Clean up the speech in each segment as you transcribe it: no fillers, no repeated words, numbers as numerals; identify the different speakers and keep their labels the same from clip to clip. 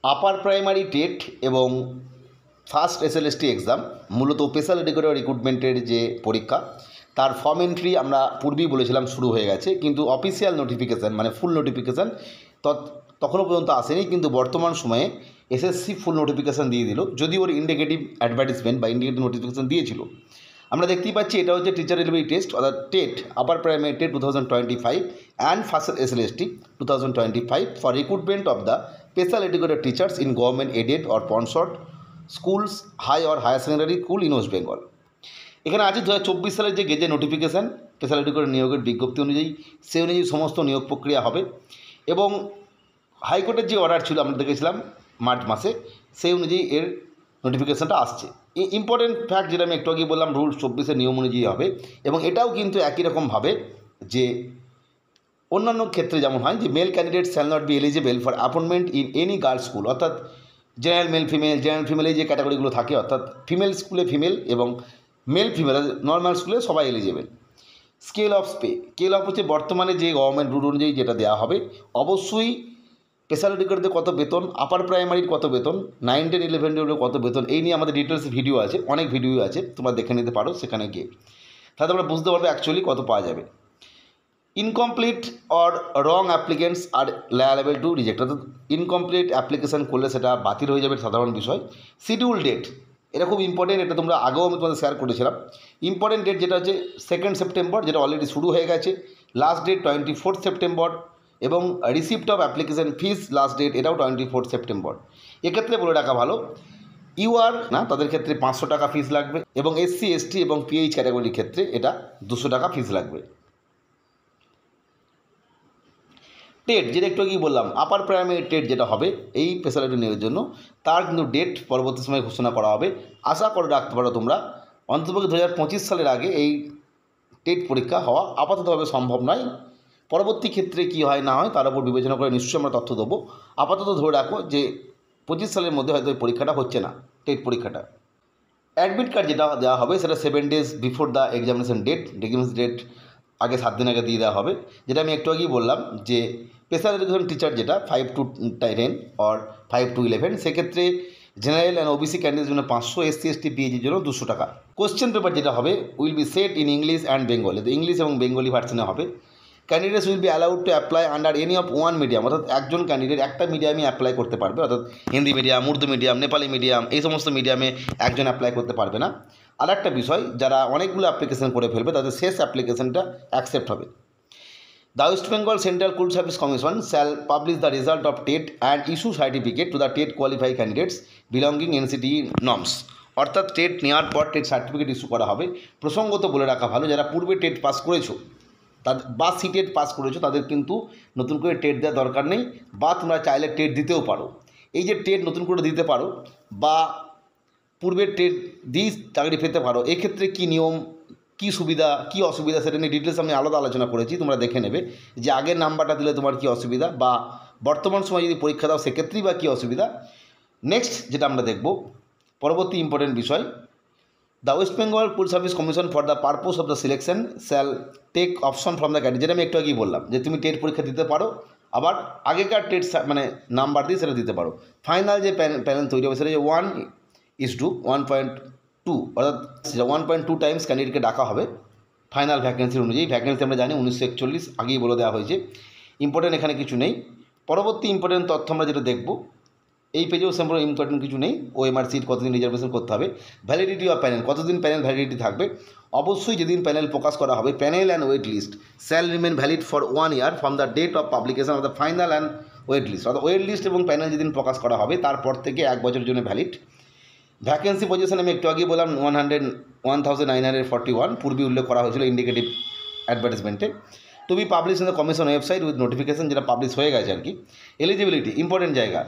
Speaker 1: আপার primary TET এবং first SLST exam মূলত special educator রিক্রুটমেন্টের যে পরীক্ষা তার ফর্ম এন্ট্রি আমরা পূর্বেই বলেছিলাম শুরু হয়ে গেছে, কিন্তু অফিসিয়াল নোটিফিকেশান মানে ফুল নোটিফিকেশান তখনও পর্যন্ত আসেনি। কিন্তু বর্তমান সময়ে এসএসসি ফুল নোটিফিকেশান দিয়ে দিল, যদিও ওর ইন্ডিকেটিভ অ্যাডভার্টিসমেন্ট বা ইন্ডিকেটিভ নোটিফিকেশান দিয়েছিল। আমরা দেখতেই পাচ্ছি এটা হচ্ছে টিচার এলিজিবিলিটি টেস্ট অর্থাৎ TET upper primary TET 2025 and first SLST 2025 for recruitment of the special educator teachers in government aided or sponsored schools high or higher secondary school in West Bengal. এখানে আছে 2024 সালের যে গেজেট নোটিফিকেশান স্পেশাল এডুকেটর নিয়োগের বিজ্ঞপ্তি অনুযায়ী, সেই অনুযায়ী সমস্ত নিয়োগ প্রক্রিয়া হবে এবং হাইকোর্টের যে অর্ডার ছিল আমরা দেখেছিলাম মার্চ মাসে, সেই অনুযায়ী এর নোটিফিকেশানটা আসছে। ইম্পর্টেন্ট ফ্যাক্ট যেটা আমি একটু আগে বললাম, রুল 24-এর নিয়ম অনুযায়ী হবে এবং এটাও কিন্তু একই রকমভাবে যে অন্যান্য ক্ষেত্রে যেমন হয় যে male candidate shall not be eligible for appointment in any girls school, অর্থাৎ জেনারেল মেল ফিমেল এই যে ক্যাটাগরিগুলো থাকে, অর্থাৎ ফিমেল স্কুলে ফিমেল এবং মেল ফিমেল নর্মাল স্কুলে সবাই এলিজিবল। স্কেল অফ হচ্ছে বর্তমানে যে গভর্নমেন্ট রুল অনুযায়ী যেটা দেওয়া হবে, অবশ্যই স্পেশাল এডুকেটরদের কত বেতন, আপার প্রাইমারির কত বেতন, 9, 10, 11 কত বেতন, এই নিয়ে আমাদের ডিটেলস ভিডিও আছে, অনেক ভিডিও আছে, তোমরা দেখে নিতে পারো সেখানে গিয়ে, তাহলে তোমরা বুঝতে পারবে অ্যাকচুয়ালি কত পাওয়া যাবে। Incomplete or wrong applicants are liable to reject, অর্থাৎ ইনকমপ্লিট অ্যাপ্লিকেশান করলে সেটা বাতিল হয়ে যাবে, সাধারণ বিষয়। শিডিউল ডেট, এটা খুব ইম্পর্টেন্ট, এটা তোমরা আগেও আমি তোমাদের শেয়ার করেছিলাম। ইম্পর্টেন্ট ডেট যেটা হচ্ছে 2 সেপ্টেম্বর, যেটা অলরেডি শুরু হয়ে গেছে। লাস্ট ডেট 24 সেপ্টেম্বর এবং receipt of application fees last date এটাও 24 সেপ্টেম্বর। এক্ষেত্রে বলে রাখা ভালো, ইউআর না তাদের ক্ষেত্রে 500 টাকা ফিস লাগবে এবং SC, ST এবং PH ক্যাটাগরির ক্ষেত্রে এটা 200 টাকা ফিস লাগবে। টেট যেটা একটু আগেই বললাম, আপার প্রাইমারি টেট যেটা হবে এই স্পেশালিটি নিয়োগের জন্য, তার কিন্তু ডেট পরবর্তী সময়ে ঘোষণা করা হবে। আশা করে রাখতে পারো তোমরা অন্ততপক্ষে 2025 সালের আগে এই টেট পরীক্ষা হওয়া আপাততভাবে সম্ভব নয়। পরবর্তী ক্ষেত্রে কী হয় না হয় তার উপর বিবেচনা করে নিশ্চয়ই আমরা তথ্য দেবো। আপাতত ধরে রাখো যে 25 সালের মধ্যে হয়তো এই পরীক্ষাটা হচ্ছে না, টেট পরীক্ষাটা। অ্যাডমিট কার্ড যেটা দেওয়া হবে সেটা 7 days before the examination date আগে 7 দিন আগে দিয়ে দেওয়া হবে। যেটা আমি একটু আগেই বললাম যে স্পেশাল এডুকেশন টিচার যেটা 5 to 10 অর 5 to 11, সেক্ষেত্রে জেনারেল অ্যান্ড ওবিসি ক্যান্ডিডেটের জন্য 500, SC, ST, PHের জন্য 200 টাকা। কোশ্চেন পেপার যেটা হবে will be set in English and Bengali, তো ইংলিশ এবং বেঙ্গলি ভার্সনে হবে। Candidates will be allowed to apply under any of one medium, অর্থাৎ একজন ক্যান্ডিডেট একটা মিডিয়ামে অ্যাপ্লাই করতে পারবে, অর্থাৎ Hindi medium, Urdu medium, Nepali medium, এই সমস্ত মিডিয়ামে একজন অ্যাপ্লাই করতে পারবে না। আর একটা বিষয়, যারা অনেকগুলো অ্যাপ্লিকেশন করে ফেলবে তাদের শেষ অ্যাপ্লিকেশনটা অ্যাকসেপ্ট হবে। The West Bengal Central School Service Commission shall publish the result of TET and issue certificate to the TET qualified candidates belonging NCTE norms, অর্থাৎ টেট নেওয়ার পর টেট সার্টিফিকেট ইস্যু করা হবে। প্রসঙ্গত বলে রাখা ভালো, যারা পূর্বে টেট পাস করেছো তাদের বা সিটেট পাস করেছো তাদের কিন্তু নতুন করে টেট দেওয়ার দরকার নেই, বা তোমরা চাইলে টেট দিতেও পারো। এই যে টেট নতুন করে দিতে পারো বা পূর্বের টেট দিয়ে চাকরি পেতে পারো, এক্ষেত্রে কী নিয়ম, কী সুবিধা কী অসুবিধা সেটা নিয়ে ডিটেলস আমি আলাদা আলোচনা করেছি, তোমরা দেখে নেবে যে আগের নাম্বারটা দিলে তোমার কী অসুবিধা বা বর্তমান সময় যদি পরীক্ষা দাও সেক্ষেত্রেই বা কী অসুবিধা। নেক্সট যেটা আমরা দেখব পরবর্তী ইম্পর্টেন্ট বিষয়, the West Bengal school service commission for the purpose of the selection shall take option from the candidate, যেটা আমি একটু আগেই বললাম যে তুমি টেট পরীক্ষা দিতে পারো, আবার আগেকার টেট মানে নাম্বার দিয়ে সেটা দিতে পারো। ফাইনাল যে প্যানেল তৈরি হবে সেটা যে 1:1.2, অর্থাৎ 1.2 টাইমস ক্যান্ডিডেটকে ডাকা হবে ফাইনাল ভ্যাকেন্সি অনুযায়ী। ভ্যাকেন্সি আমরা জানি 1941, আগেই বলে দেওয়া হয়েছে। ইম্পর্টেন্ট এখানে কিছু নেই। পরবর্তী ইম্পর্টেন্ট তথ্য আমরা যেটা দেখব, এই পেজেও সেরকম ইম্পর্টেন্ট কিছু নেই। OMR সিট কতদিন রিজার্ভেশন করতে হবে, ভ্যালিডিটি অফ প্যানেল কতদিন প্যানেল ভ্যালিডিটি থাকবে। অবশ্যই যেদিন প্যানেল প্রকাশ করা হবে, panel and wait list shall remain valid for 1 year from the date of publication of the final and wait list, অর্থাৎ ওয়েট লিস্ট এবং প্যানেল যেদিন প্রকাশ করা হবে তারপর থেকে 1 বছরের জন্য ভ্যালিড। ভ্যাকেন্সি পজিশন আমি একটু আগে বললাম 1941, পূর্বে উল্লেখ করা হয়েছিল ইন্ডিকেটিভ অ্যাডভার্টাইজমেন্টে। To be publish in the commission website with notification, যেটা পাবলিশ হয়ে গেছে আর কি। এলিজিবিলিটি ইম্পর্টেন্ট জায়গা,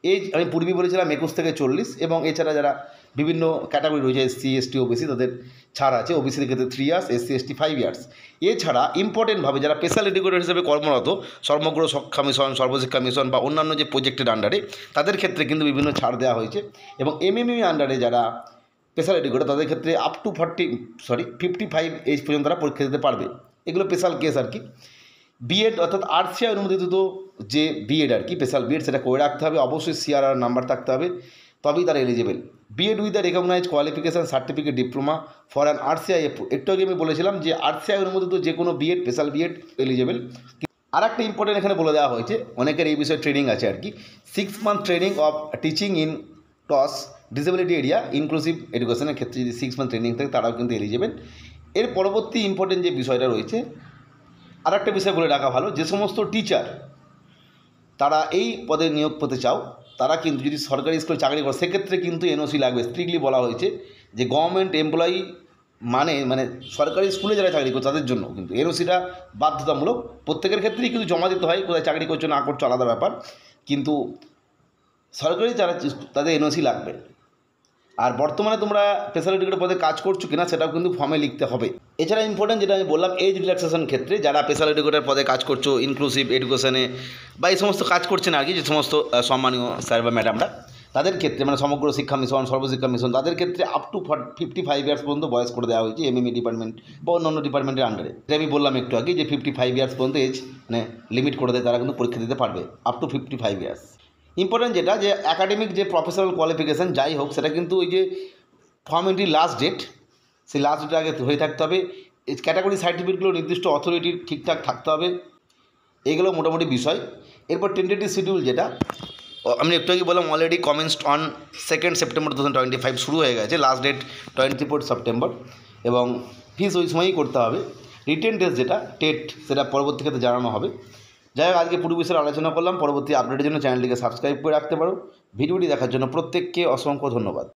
Speaker 1: এজ আমি পূর্বে বলেছিলাম 21 থেকে 40, এবং এছাড়া যারা বিভিন্ন ক্যাটাগরি রয়েছে SC, ST, OBC তাদের ছাড় আছে। ওবিসির ক্ষেত্রে 3 years, SC, ST 5 years। এছাড়া ইম্পর্টেন্টভাবে যারা স্পেশাল এডুকেটর হিসেবে কর্মরত সমগ্র শিক্ষা মিশন, সর্বশিক্ষা মিশন বা অন্যান্য যে প্রজেক্টের আন্ডারে, তাদের ক্ষেত্রে কিন্তু বিভিন্ন ছাড় দেওয়া হয়েছে। এবং MME আন্ডারে যারা স্পেশাল এডুকেটর তাদের ক্ষেত্রে আপ টু 55 এজ পর্যন্ত তারা পরীক্ষা দিতে পারবে। এগুলো স্পেশাল কেস আর কি। বিএড অর্থাৎ আরসিআই অনুমোদিত যে বিএড আর কি স্পেশাল বিএড সেটা করে রাখতে হবে, অবশ্যই সিআরআর নাম্বার থাকতে হবে, তবেই তারা eligible. BEd with the recognise qualification certificate diploma for an RCI একটু আগে আমি বলেছিলাম যে আরসিআই অনুমোদিত যে কোনো বিএড স্পেশাল বিএড এলিজেবল। আর একটা ইম্পর্টেন্ট এখানে বলে দেওয়া হয়েছে, অনেকের এই বিষয়ে ট্রেনিং আছে আর কি, 6 month training of teaching in toss disability area inclusive এডুকেশনের ক্ষেত্রে যদি 6 মান্থ ট্রেনিং থাকে তারাও কিন্তু এলিজেবল। এর পরবর্তী ইম্পর্টেন্ট যে বিষয়টা রয়েছে, আর একটা বিষয় বলে রাখা ভালো, যে সমস্ত টিচার তারা এই পদে নিয়োগ পেতে চাও তারা কিন্তু যদি সরকারি স্কুলে চাকরি করে সেক্ষেত্রে কিন্তু এনওসি লাগবে। স্ট্রিক্টলি বলা হয়েছে যে গভর্নমেন্ট এমপ্লয়ি মানে সরকারি স্কুলে যারা চাকরি করে তাদের জন্য কিন্তু এনওসিটা বাধ্যতামূলক। প্রত্যেকের ক্ষেত্রেই কিন্তু জমা দিতে হয়, কোথায় চাকরি করছো না করছো আলাদা ব্যাপার, কিন্তু সরকারি যারা তাদের এনওসি লাগবে। আর বর্তমানে তোমরা স্পেশাল এডুকেটর পদে কাজ করছো কিনা সেটাও কিন্তু ফর্মে লিখতে হবে। এছাড়া ইম্পর্টেন্ট যেটা আমি বললাম, এজ রিল্যাক্সেশন ক্ষেত্রে যারা স্পেশাল এডুকেটর পদে কাজ করছো ইনক্লুসিভ এডুকেশনে বা এই সমস্ত কাজ করছেন আর কি, যে সমস্ত সম্মানীয় স্যার বা ম্যাডামরা, তাদের ক্ষেত্রে মানে সমগ্র শিক্ষা মিশন, সর্বশিক্ষা মিশন, তাদের ক্ষেত্রে আপ টু 55 ইয়ার্স পর্যন্ত বয়স করে দেওয়া হয়েছে এমএমই ডিপার্টমেন্ট বা অন্যান্য ডিপার্টমেন্টের আন্ডারে। এটা আমি বললাম একটু আগে যে 55 ইয়ার্স পর্যন্ত এজ মানে লিমিট করে দেয়, তারা কিন্তু পরীক্ষা দিতে পারবে আপ টু 55 ইয়ার্স। ইম্পর্টেন্ট যেটা যে একাডেমিক যে প্রফেশনাল কোয়ালিফিকেশান যাই হোক সেটা কিন্তু ওই যে ফর্ম এন্ট্রির লাস্ট ডেট, সেই লাস্ট ডেটের আগে হয়ে থাকতে হবে। এই ক্যাটাগরি সার্টিফিকেটগুলো নির্দিষ্ট অথরিটির ঠিকঠাক থাকতে হবে, এগুলো মোটামুটি বিষয়। এরপর টেন্টেটিভ শিডিউল যেটা আমি একটু আগে বললাম অলরেডি কমেন্সড অন 2 সেপ্টেম্বর 2025 শুরু হয়ে গেছে, লাস্ট ডেট 24 সেপ্টেম্বর, এবং ফিস ওই সময়ই করতে হবে। রিটেন টেস্ট যেটা টেট সেটা পরবর্তী ক্ষেত্রে জানানো হবে। যাই হোক, আজকে পুরো বিষয়ে আলোচনা করলাম। পরবর্তী আপডেটের জন্য চ্যানেলটিকে সাবস্ক্রাইব করে রাখতে পারো। ভিডিওটি দেখার জন্য প্রত্যেককে অসংখ্য ধন্যবাদ।